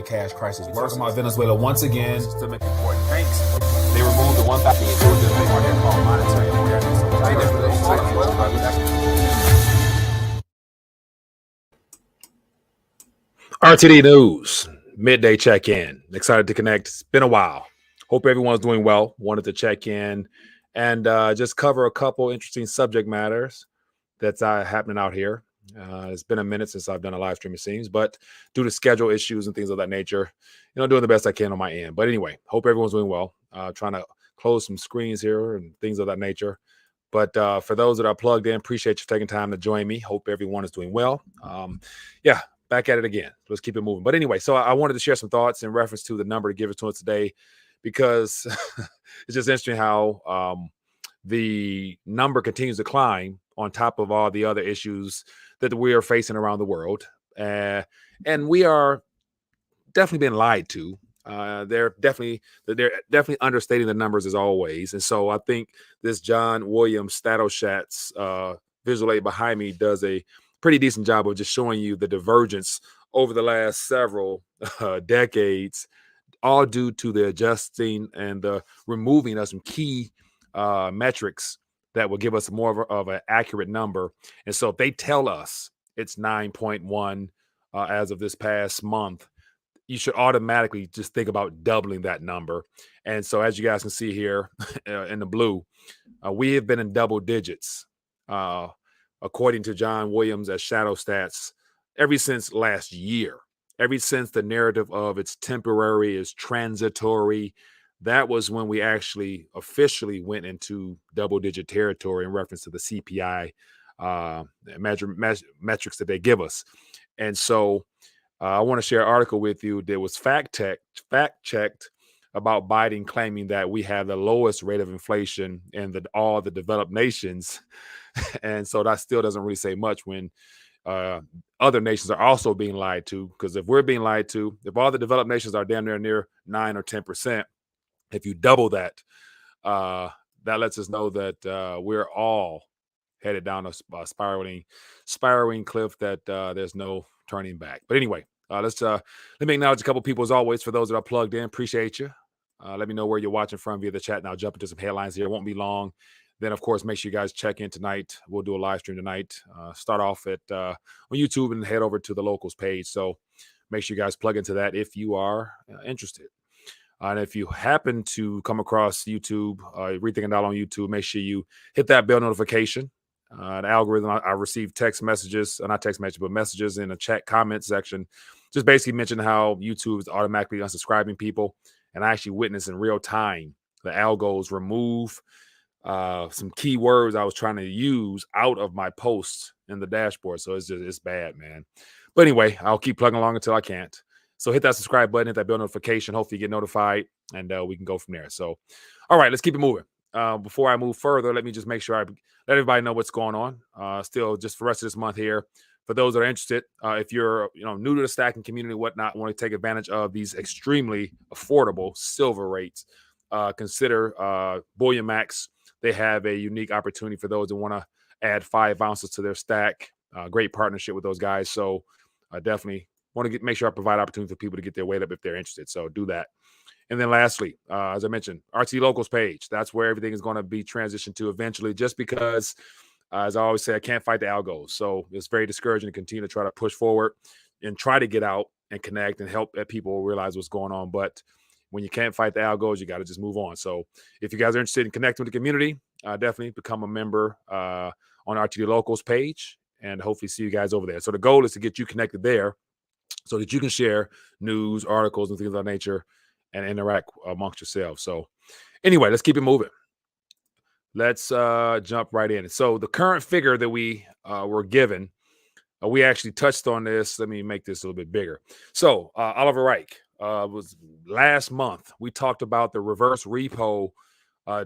cash crisis. We're talking about Venezuela once again. Systemic important banks. They removed the one thing they wanted to call monetary awareness. RTD News, midday check-in. Excited to connect. It's been a while. Hope everyone's doing well. Wanted to check in and just cover a couple interesting subject matters that's happening out here. It's been a minute since I've done a live stream, it seems, but due to schedule issues and things of that nature, doing the best I can on my end. But anyway, hope everyone's doing well. Trying to close some screens here and things of that nature. But for those that are plugged in, appreciate you taking time to join me. Hope everyone is doing well. Back at it again. Let's keep it moving. But anyway, so I wanted to share some thoughts in reference to the number to give it to us today, because it's just interesting how the number continues to climb on top of all the other issues that we are facing around the world. And we are definitely being lied to. They're definitely understating the numbers as always. And so I think this John Williams StatOshat's visual aid behind me does a pretty decent job of just showing you the divergence over the last several decades, all due to the adjusting and the removing of some key metrics that will give us more of an accurate number. And so if they tell us it's 9.1 as of this past month, you should automatically just think about doubling that number. And so as you guys can see here in the blue, we have been in double digits, according to John Williams at Shadow Stats, ever since last year. Ever since the narrative of it's temporary, is transitory, that was when we actually officially went into double-digit territory in reference to the CPI metrics that they give us. And so I want to share an article with you that was fact-checked about Biden claiming that we have the lowest rate of inflation in all the developed nations. And so that still doesn't really say much when other nations are also being lied to. Because if we're being lied to, if all the developed nations are damn near 9 or 10%, if you double that, that lets us know that we're all headed down a spiraling cliff that there's no turning back. But anyway, let me acknowledge a couple people as always. For those that are plugged in, appreciate you. Let me know where you're watching from via the chat, and I'll jump into some headlines here. It won't be long. Then, of course, make sure you guys check in tonight. We'll do a live stream tonight. Start off on YouTube and head over to the locals page. So make sure you guys plug into that if you are interested. And if you happen to come across YouTube, Rethinking Dollar on YouTube, make sure you hit that bell notification. The algorithm, I received text messages, not text messages, but messages in the chat comment section, just basically mentioned how YouTube is automatically unsubscribing people. And I actually witnessed in real time the algos remove some keywords I was trying to use out of my posts in the dashboard. So it's bad, man. But anyway, I'll keep plugging along until I can't. So hit that subscribe button, hit that bell notification. Hopefully you get notified, and we can go from there. So, all right, let's keep it moving. Before I move further, let me just make sure I let everybody know what's going on. Still, just for the rest of this month here, for those that are interested, if you're new to the stacking community, whatnot, want to take advantage of these extremely affordable silver rates, consider Bullion Max. They have a unique opportunity for those that want to add 5 ounces to their stack. Great partnership with those guys. So definitely want to make sure I provide opportunity for people to get their weight up if they're interested. So do that. And then lastly, as I mentioned, RT Locals page. That's where everything is going to be transitioned to eventually, just because, as I always say, I can't fight the algos. So it's very discouraging to continue to try to push forward and try to get out and connect and help people realize what's going on. But when you can't fight the algos, you got to just move on. So if you guys are interested in connecting with the community, definitely become a member on RTD Locals page, and hopefully see you guys over there. So the goal is to get you connected there so that you can share news, articles, and things of that nature and interact amongst yourselves. So anyway, let's keep it moving. Let's jump right in. So the current figure that we were given, we actually touched on this. Let me make this a little bit bigger. So Oliver Reich was last month. We talked about the reverse repo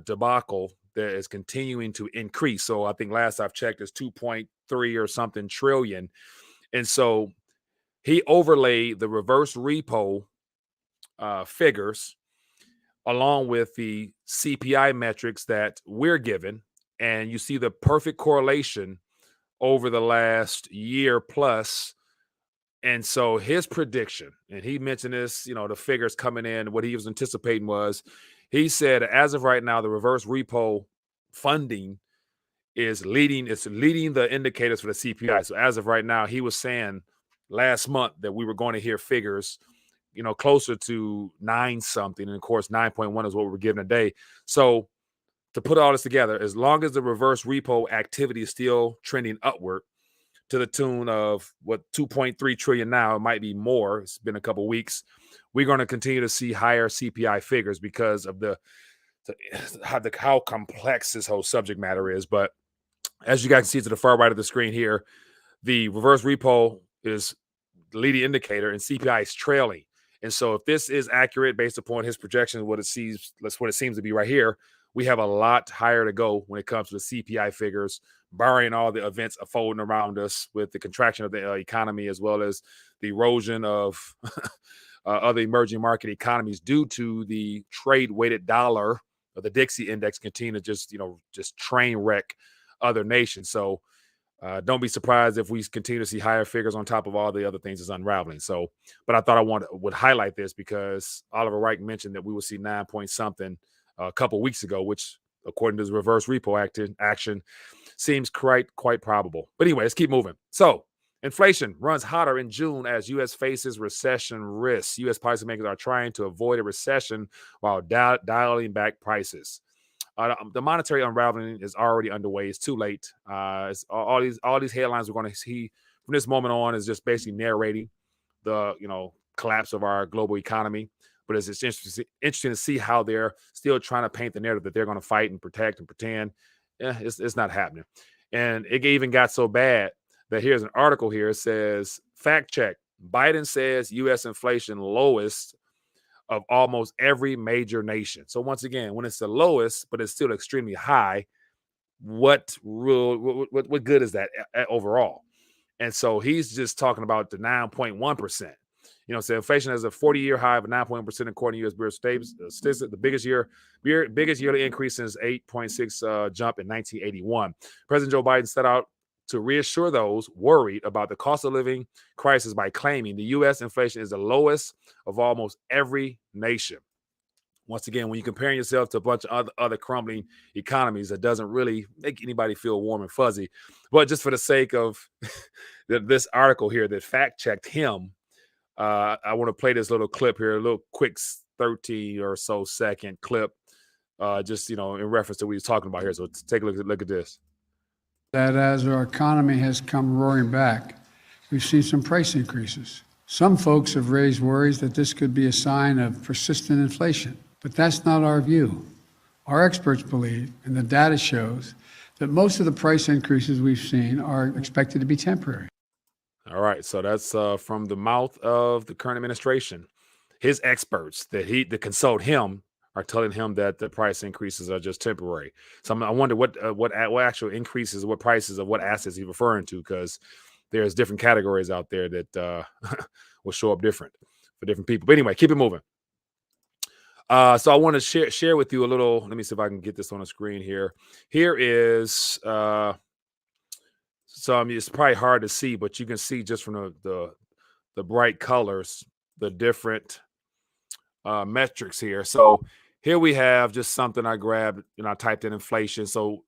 debacle that is continuing to increase. So I think last I've checked is 2.3 or something trillion. And so he overlaid the reverse repo figures along with the CPI metrics that we're given. And you see the perfect correlation over the last year plus And so his prediction, and he mentioned this, the figures coming in, what he was anticipating was, he said, as of right now, the reverse repo funding it's leading the indicators for the CPI. So as of right now, he was saying last month that we were going to hear figures, closer to 9 something. And of course, 9.1 is what we're given today. So to put all this together, as long as the reverse repo activity is still trending upward to the tune of 2.3 trillion now, it might be more. It's been a couple of weeks. We're going to continue to see higher CPI figures because of how complex this whole subject matter is. But as you guys can see to the far right of the screen here, the reverse repo is the leading indicator and CPI is trailing. And so if this is accurate based upon his projections, that's what it seems to be right here, we have a lot higher to go when it comes to the CPI figures, barring all the events unfolding around us with the contraction of the economy, as well as the erosion of other emerging market economies due to the trade-weighted dollar, or the Dixie index, continue to just train wreck other nations. So don't be surprised if we continue to see higher figures on top of all the other things that's unraveling. So, but I thought I would highlight this because Oliver Reich mentioned that we will see 9 point something a couple weeks ago, which according to his reverse repo action seems quite probable. But anyway, let's keep moving. So inflation runs hotter in June as U.S. faces recession risks. U.S. policymakers are trying to avoid a recession while dialing back prices. The monetary unraveling is already underway. It's too late. It's all these headlines we're going to see from this moment on is just basically narrating the collapse of our global economy. But it's interesting to see how they're still trying to paint the narrative that they're going to fight and protect and pretend. It's not happening. And it even got so bad that here's an article here. It says, fact check, Biden says U.S. inflation lowest of almost every major nation. So once again, when it's the lowest, but it's still extremely high, what good is that overall? And so he's just talking about the 9.1%. So inflation has a 40-year high of 9.1% according to U.S. Bureau of Statistics, the biggest yearly increase since 8.6 jump in 1981. President Joe Biden set out to reassure those worried about the cost of living crisis by claiming the U.S. inflation is the lowest of almost every nation. Once again, when you're comparing yourself to a bunch of other crumbling economies, that doesn't really make anybody feel warm and fuzzy. But just for the sake of this article here that fact-checked him, I want to play this little clip here, a little quick 30 or so second clip, just, in reference to what he's talking about here. So take a look at this. That as our economy has come roaring back, we've seen some price increases. Some folks have raised worries that this could be a sign of persistent inflation, but that's not our view. Our experts believe, and the data shows, that most of the price increases we've seen are expected to be temporary. All right, so that's from the mouth of the current administration. His experts that consult him are telling him that the price increases are just temporary. So I wonder what actual increases, what prices of what assets he's referring to, because there's different categories out there that will show up different for different people. But anyway, keep it moving. So I want to share with you a little. Let me see if I can get this on the screen here. Here is so it's probably hard to see, but you can see just from the bright colors the different metrics here. So here we have just something I grabbed and I typed in inflation. So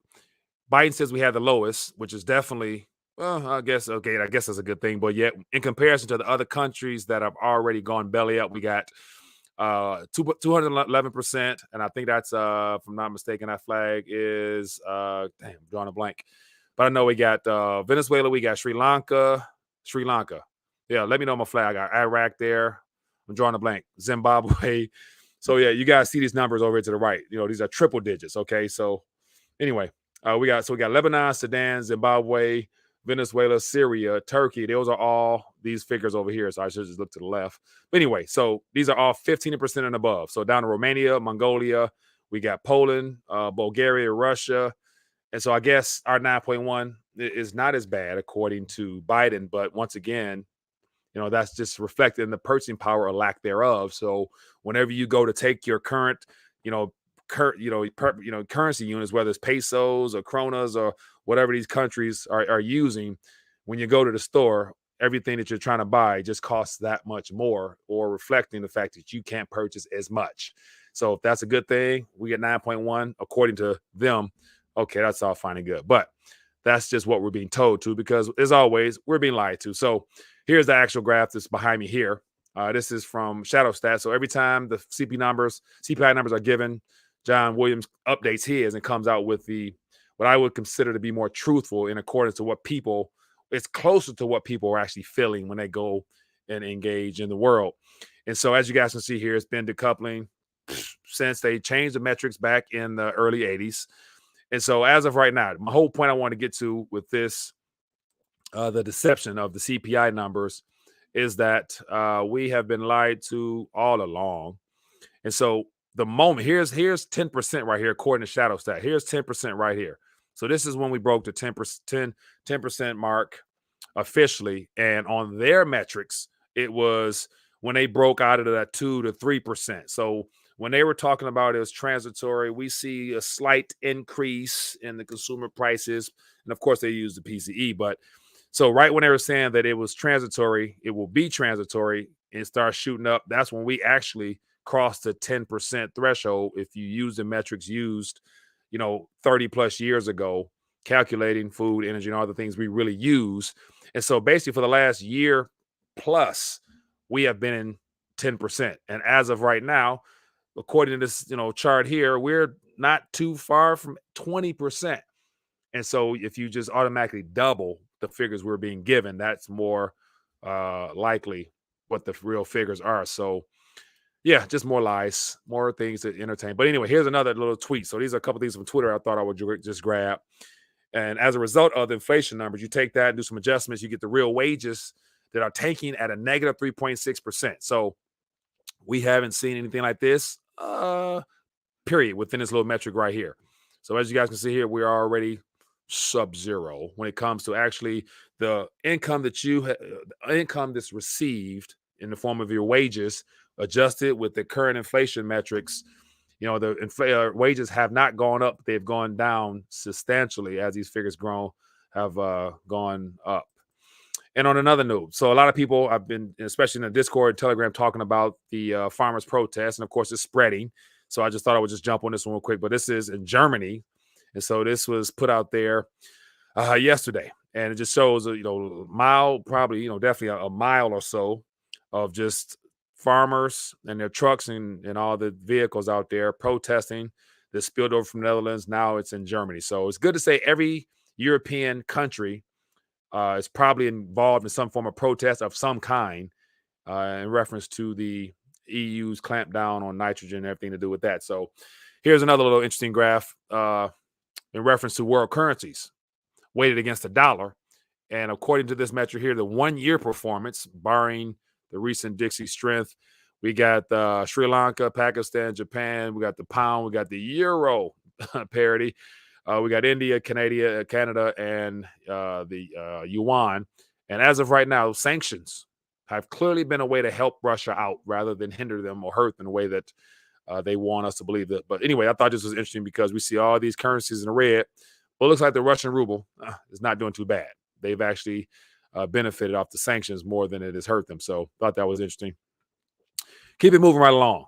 Biden says we have the lowest, which is definitely, I guess that's a good thing. But yet, in comparison to the other countries that have already gone belly up, we got 211%. And I think that's, if I'm not mistaken, that flag is, I'm drawing a blank. But I know we got Venezuela, we got Sri Lanka. Yeah, let me know my flag. I got Iraq there. I'm drawing a blank. Zimbabwe. So yeah, you guys see these numbers over here to the right. These are triple digits. Okay, so anyway, we got Lebanon, Sudan, Zimbabwe, Venezuela, Syria, Turkey. Those are all these figures over here. So I should just look to the left. But anyway, so these are all 15% and above. So down to Romania, Mongolia, we got Poland, Bulgaria, Russia. And so I guess our 9.1 is not as bad according to Biden. But once again, that's just reflected in the purchasing power or lack thereof. So whenever you go to take your current, currency units, whether it's pesos or kronas or whatever these countries are using, when you go to the store, everything that you're trying to buy just costs that much more, or reflecting the fact that you can't purchase as much. So if that's a good thing, we get 9.1 according to them. Okay, that's all fine and good. But that's just what we're being told to, because as always, we're being lied to. So here's the actual graph that's behind me here. This is from Shadow Stats. So every time the CPI numbers are given, John Williams updates his and comes out with what I would consider to be more truthful, in accordance to what people, it's closer to what people are actually feeling when they go and engage in the world. And so as you guys can see here, it's been decoupling since they changed the metrics back in the early 80s. And so as of right now, my whole point I want to get to with this, the deception of the CPI numbers, is that we have been lied to all along. And so the moment, here's 10% right here, according to Shadow Stat. Here's 10% right here. So this is when we broke the 10% mark officially. And on their metrics, it was when they broke out of that 2 to 3%. So when they were talking about it as transitory, we see a slight increase in the consumer prices. And of course, they use the PCE. But so right when they were saying that it was transitory, it will be transitory, and start shooting up, that's when we actually crossed the 10% threshold. If you use the metrics used, 30 plus years ago, calculating food, energy, and all the things we really use. And so basically for the last year plus, we have been in 10%. And as of right now, according to this, chart here, we're not too far from 20%. And so if you just automatically double the figures we're being given, that's more likely what the real figures are. So yeah, just more lies, more things to entertain. But anyway, here's another little tweet. So these are a couple things from Twitter I thought I would just grab. And as a result of the inflation numbers, you take that and do some adjustments, you get the real wages that are tanking at a negative 3.6%. So we haven't seen anything like this, period, within this little metric right here. So as you guys can see here, we're already sub-zero when it comes to actually the income income that's received in the form of your wages, adjusted with the current inflation metrics. The wages have not gone up; they've gone down substantially as these figures have gone up. And on another note, so a lot of people I've been, especially in the Discord, Telegram, talking about the farmers' protest, and of course it's spreading. So I just thought I would just jump on this one real quick. But this is in Germany, and so this was put out there yesterday, and it just shows mile, probably definitely a mile or so of just farmers and their trucks and all the vehicles out there protesting. This spilled over from the Netherlands. Now it's in Germany. So it's good to say every European country is probably involved in some form of protest of some kind in reference to the EU's clamp down on nitrogen and everything to do with that. So here's another little interesting graph in reference to world currencies weighted against the dollar. And according to this metric here, the 1 year performance, barring the recent Dixie strength, we got Sri Lanka, Pakistan, Japan, we got the pound, we got the euro parity, we got India, Canada, and the yuan. And as of right now, sanctions have clearly been a way to help Russia out rather than hinder them or hurt in a way that they want us to believe that. But anyway, I thought this was interesting because we see all these currencies in the red. Well, it looks like the Russian ruble is not doing too bad. They've actually benefited off the sanctions more than it has hurt them. So thought that was interesting. Keep it moving right along.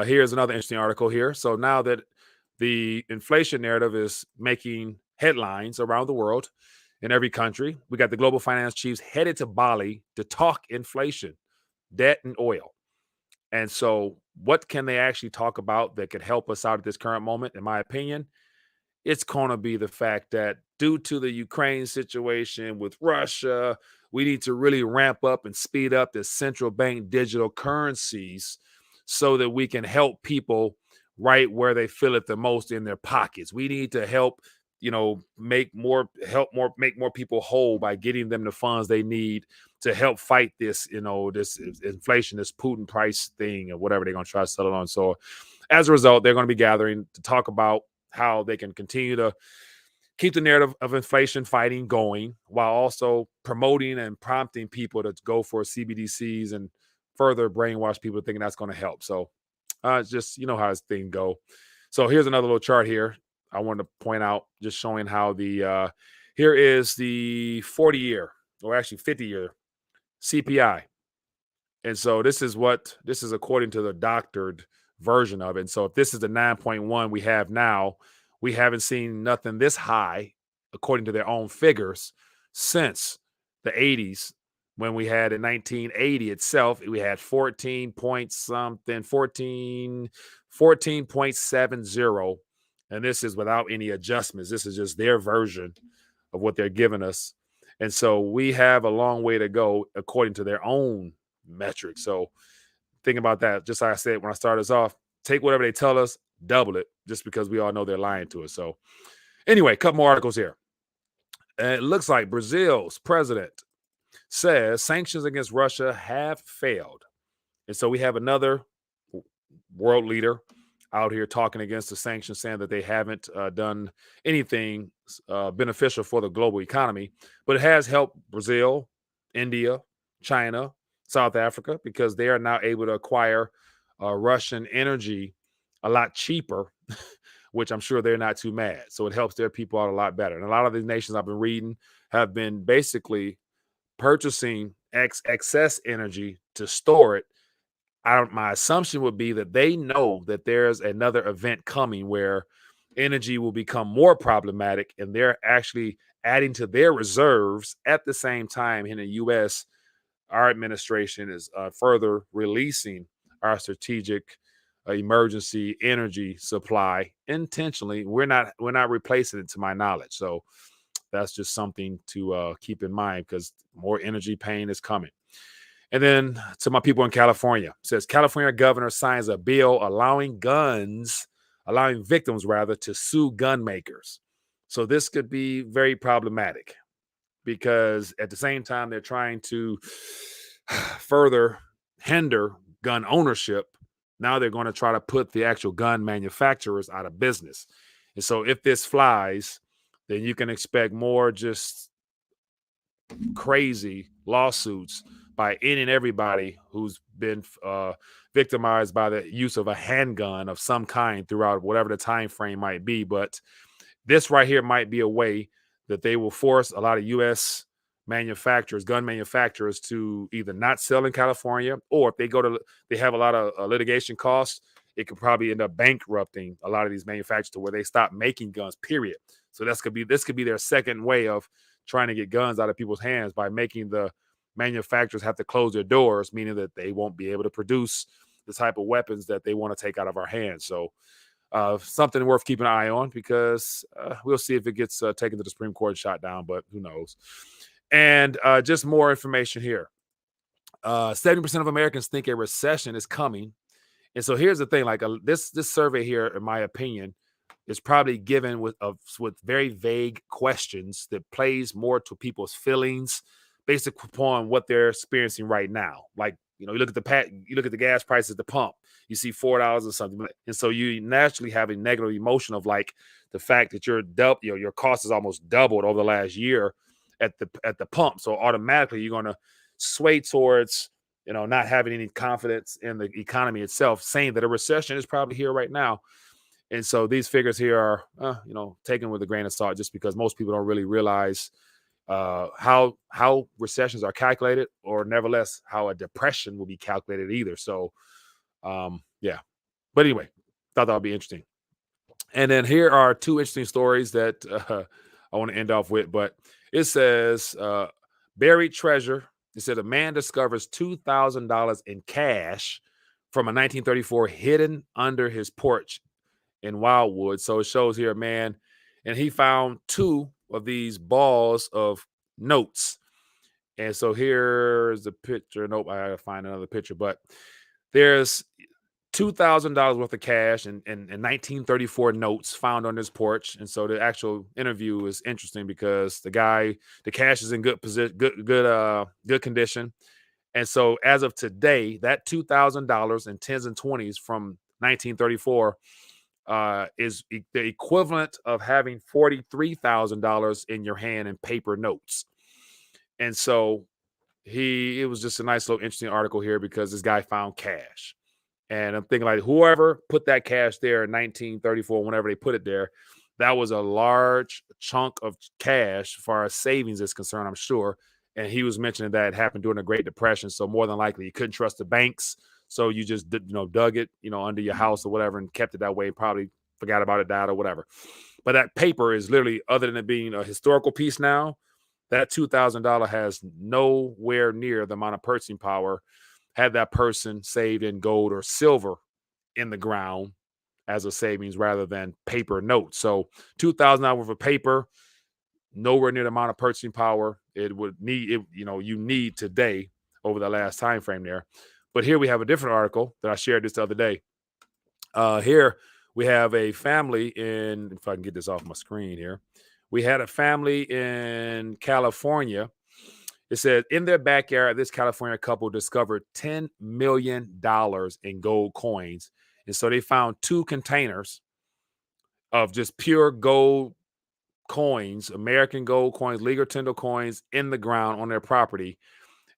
Here's another interesting article here. So now that the inflation narrative is making headlines around the world in every country, we got the global finance chiefs headed to Bali to talk inflation, debt, and oil. And so what can they actually talk about that could help us out at this current moment? In my opinion, it's going to be the fact that due to the Ukraine situation with Russia, we need to really ramp up and speed up the central bank digital currencies so that we can help people right where they feel it the most in their pockets. We need to help, make more people whole by getting them the funds they need to help fight this, this inflation, this Putin price thing, or whatever they're going to try to settle on. So as a result, they're going to be gathering to talk about how they can continue to keep the narrative of inflation fighting going while also promoting and prompting people to go for CBDCs and further brainwash people thinking that's going to help. So it's just, how this thing go. So here's another little chart here I wanted to point out, just showing how here is the 40-year, or actually 50-year CPI. And so this is according to the doctored version of it. And so if this is the 9.1 we have now, we haven't seen nothing this high, according to their own figures, since the 80s, when we had in 1980 itself, we had 14.70. And this is without any adjustments. This is just their version of what they're giving us. And so we have a long way to go according to their own metrics. So think about that. Just like I said when I started us off, take whatever they tell us, double it, just because we all know they're lying to us. So anyway, a couple more articles here. And it looks like Brazil's president says sanctions against Russia have failed. And so we have another world leader out here talking against the sanctions, saying that they haven't done anything beneficial for the global economy, but it has helped Brazil, India, China, South Africa, because they are now able to acquire Russian energy a lot cheaper, which I'm sure they're not too mad. So it helps their people out a lot better. And a lot of these nations I've been reading have been basically purchasing excess energy to store it. My assumption would be that they know that there's another event coming where energy will become more problematic, and they're actually adding to their reserves. At the same time, in the U.S., our administration is further releasing our strategic emergency energy supply intentionally. We're not replacing it, to my knowledge. So that's just something to keep in mind, because more energy pain is coming. And then to my people in California, it says California governor signs a bill allowing victims to sue gun makers. So this could be very problematic, because at the same time they're trying to further hinder gun ownership. Now they're going to try to put the actual gun manufacturers out of business. And so if this flies, then you can expect more just crazy lawsuits by any and everybody who's been victimized by the use of a handgun of some kind throughout whatever the time frame might be. But this right here might be a way that they will force a lot of U.S. gun manufacturers, to either not sell in California, or if they have a lot of litigation costs, it could probably end up bankrupting a lot of these manufacturers to where they stop making guns, period. So this could be their second way of trying to get guns out of people's hands, by making the manufacturers have to close their doors, meaning that they won't be able to produce the type of weapons that they want to take out of our hands. So something worth keeping an eye on, because we'll see if it gets taken to the Supreme Court and shot down, but who knows. And just more information here. 70% of Americans think a recession is coming. And so here's the thing, like this survey here, in my opinion, is probably given with very vague questions that plays more to people's feelings based upon what they're experiencing right now. Like, you look at the gas prices at the pump, you see $4 or something, and so you naturally have a negative emotion of like the fact that your cost is almost doubled over the last year at the pump. So automatically you're going to sway towards not having any confidence in the economy itself, saying that a recession is probably here right now. And so these figures here are, taken with a grain of salt, just because most people don't really realize how recessions are calculated, or nevertheless how a depression will be calculated either. So, yeah. But anyway, thought that would be interesting. And then here are two interesting stories that I want to end off with. But it says buried treasure. It said a man discovers $2,000 in cash from a 1934 hidden under his porch in Wildwood. So it shows here a man, and he found two of these balls of notes. And so here's the picture. Nope, I gotta find another picture. But there's $2,000 worth of cash and 1934 notes found on his porch. And so the actual interview is interesting, because the cash is in good position, good condition. And so as of today, that $2,000 in 10s and 20s from 1934 is the equivalent of having $43,000 in your hand in paper notes. And so it was just a nice little interesting article here, because this guy found cash. And I'm thinking, like, whoever put that cash there in 1934, whenever they put it there, that was a large chunk of cash as far as savings is concerned, I'm sure. and he was mentioning that it happened during the Great Depression. So more than likely, you couldn't trust the banks, so you just dug it under your house or whatever and kept it that way. Probably forgot about it, died or whatever. But that paper is literally, other than it being a historical piece now, that $2,000 has nowhere near the amount of purchasing power had that person saved in gold or silver in the ground as a savings rather than paper notes. So $2,000 worth of paper, nowhere near the amount of purchasing power it would need. You need today over the last time frame there. But here we have a different article that I shared this the other day. Here we have a family in, if I can get this off my screen here, we had a family in California. It said in their backyard, this California couple discovered $10 million in gold coins. And so they found 2 containers of just pure gold coins, American gold coins, legal tender coins in the ground on their property.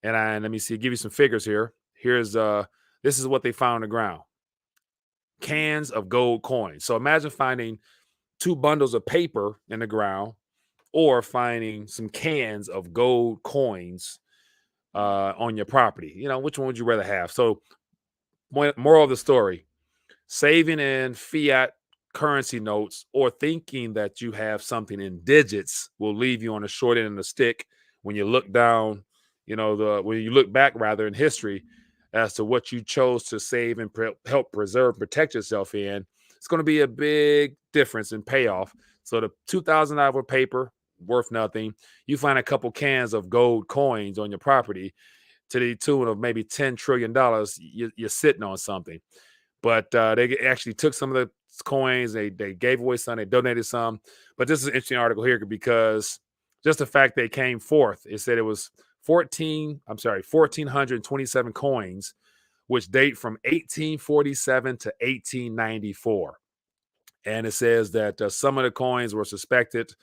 And let me see, give you some figures here. This is what they found on the ground. Cans of gold coins. So imagine finding 2 bundles of paper in the ground or finding some cans of gold coins on your property. Which one would you rather have? So moral of the story, saving in fiat currency notes or thinking that you have something in digits will leave you on the short end of the stick when you look down, when you look back rather in history as to what you chose to save and help preserve, protect yourself in. It's going to be a big difference in payoff. So the $2,000 paper, worth nothing. You find a couple cans of gold coins on your property to the tune of maybe $10 trillion, you're sitting on something. But they actually took some of the coins, they gave away some, they donated some. But this is an interesting article here because just the fact they came forth, it said it was 1,427 coins, which date from 1847 to 1894. And it says that some of the coins were suspected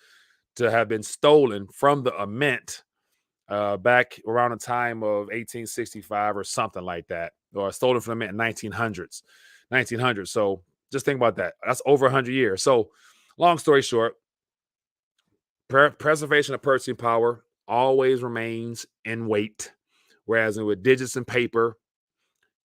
to have been stolen from the mint back around the time of 1865 or something like that, or stolen from the mint in 1900s. So just think about that. That's over 100 years. So long story short, preservation of purchasing power always remains in weight, whereas with digits and paper,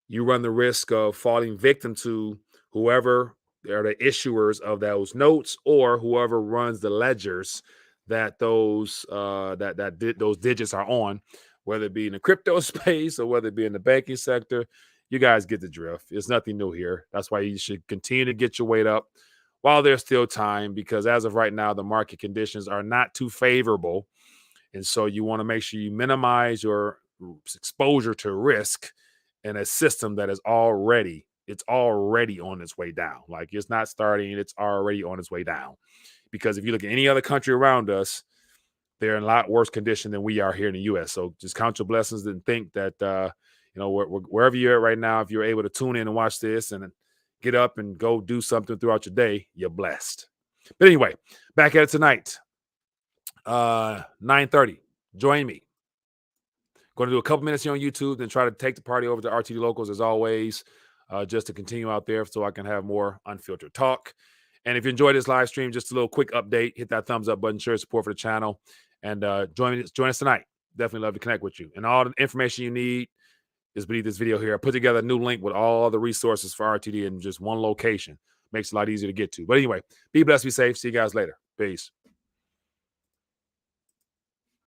you run the risk of falling victim to whoever are the issuers of those notes or whoever runs the ledgers that those those digits are on, whether it be in the crypto space or whether it be in the banking sector. You guys get the drift. It's nothing new here. That's why you should continue to get your weight up while there's still time, because as of right now, the market conditions are not too favorable. And so you want to make sure you minimize your exposure to risk in a system that is already on its way down. Like, it's not starting, it's already on its way down. Because if you look at any other country around us, they're in a lot worse condition than we are here in the U.S. So just count your blessings and think that, wherever you're at right now, if you're able to tune in and watch this and get up and go do something throughout your day, you're blessed. But anyway, back at it tonight, 9:30. Join me. Going to do a couple minutes here on YouTube, then try to take the party over to RTD Locals as always, just to continue out there so I can have more unfiltered talk. And if you enjoyed this live stream, just a little quick update, hit that thumbs up button, share support for the channel, and join us tonight. Definitely love to connect with you. And all the information you need is beneath this video here. I put together a new link with all the resources for RTD in just one location. Makes it a lot easier to get to. But anyway, be blessed, be safe. See you guys later. Peace.